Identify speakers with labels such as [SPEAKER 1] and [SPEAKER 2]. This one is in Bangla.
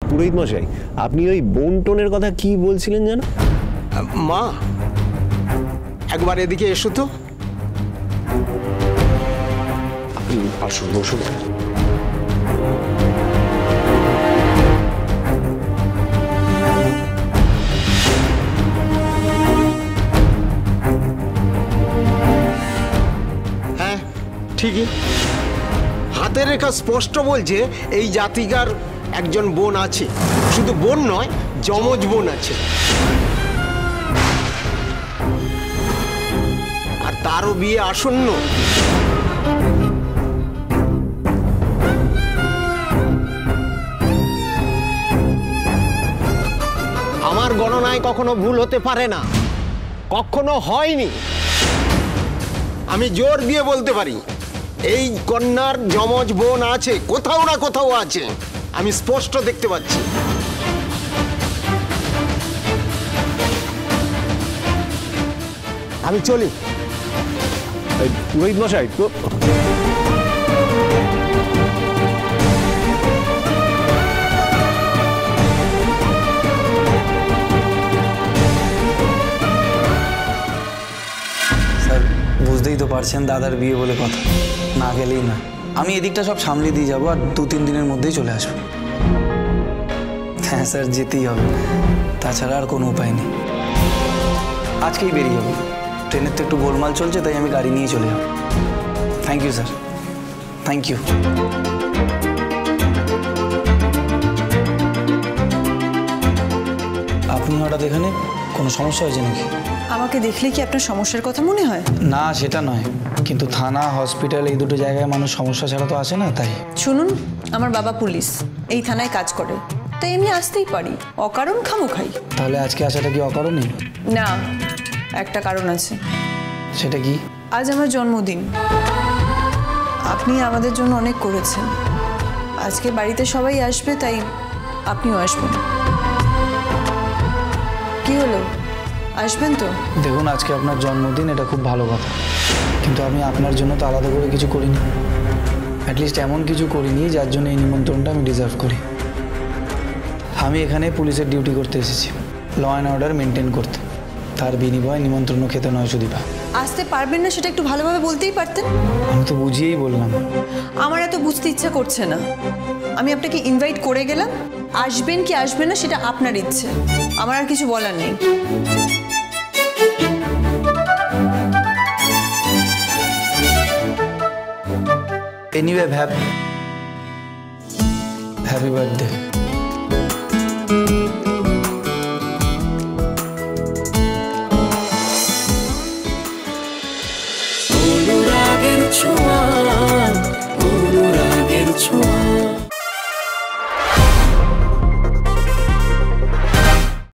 [SPEAKER 1] পুরোহিত মশাই, আপনি ওই বন্টনের কথা কি বলছিলেন জানো?
[SPEAKER 2] মা, একবার এদিকে এসো তো। আসুন, বসুন। হ্যাঁ, ঠিকই। হাতের রেখা স্পষ্ট বলছে এই জাতিকার একজন বোন আছে। শুধু বোন নয়, যমজ বোন আছে। আর তারও বিয়ে আসন্ন। আমার গণনায় কখনো ভুল হতে পারে না, কখনো হয়নি। আমি জোর দিয়ে বলতে পারি এই কন্যার যমজ বোন আছে, কোথাও না কোথাও আছে। আমি স্পষ্ট দেখতে পাচ্ছি। আমি চলি।
[SPEAKER 1] পুরোহিত মশাই তো
[SPEAKER 3] স্যার, বুঝতেই তো পারছেন দাদার বিয়ে বলে কথা, না গেলেই না। আমি এদিকটা সব সামলে দিয়ে যাবো, আর 2-3 দিনের মধ্যেই চলে আসবো। হ্যাঁ স্যার, যেতেই হবে, তাছাড়া আর কোনো উপায় নেই। আজকেই বেরিয়ে যাবো। ট্রেনের তো একটু গোলমাল চলছে, তাই আমি গাড়ি নিয়ে চলে যাবো। Thank you sir, thank you. আপনি হঠাৎ এখানে, কোনো সমস্যা হয়েছে নাকি?
[SPEAKER 4] আমাকে দেখলে কি আপনার সমস্যার কথা মনে হয়?
[SPEAKER 3] না, সেটা নয়, কিন্তু থানা, হসপিটাল এই দুটো জায়গায় মানুষ সমস্যা ছাড়া তো আসে না, তাই।
[SPEAKER 4] শুনুন, আমার বাবা পুলিশ, এই থানায় কাজ করে, তাই আমি আসতেই পারি। অকারণ খামো খাই।
[SPEAKER 3] তাহলে আজকে আসাটা কি অকারণই?
[SPEAKER 4] না, একটা কারণ আছে।
[SPEAKER 3] সেটা কি?
[SPEAKER 4] আজ আমার জন্মদিন। আপনি আমাদের জন্য অনেক করেছেন। আজকে বাড়িতে সবাই আসবে, তাই আপনিও আসবেন। কি হলো, আসবেন তো?
[SPEAKER 3] দেখুন, আজকে আপনার জন্মদিন, এটা খুব ভালো কথা, কিন্তু আমি আপনার জন্য তো আলাদা করে কিছু করিনি। অ্যাটলিস্ট এমন কিছু করিনি যার জন্য এই নিমন্ত্রণটা আমি ডিজার্ভ করি। আমি এখানে পুলিশের ডিউটি করতে এসেছি, ল অ্যান্ড অর্ডার মেনটেন করতে। তার বিনিময়ে নিমন্ত্রণ খেতে নয় সুদীপা।
[SPEAKER 4] আসতে পারবেন না সেটা একটু ভালোভাবে বলতেই পারতেন।
[SPEAKER 3] আমি তো বুঝিয়েই বললাম।
[SPEAKER 4] আমার এত বুঝতে ইচ্ছা করছে না। আমি আপনাকে ইনভাইট করে গেলাম, আসবেন কি আসবেন না সেটা আপনার ইচ্ছে, আমার আর কিছু বলার নেই।
[SPEAKER 3] Anyway, happy birthday.
[SPEAKER 5] অনুরাগের ছোঁয়া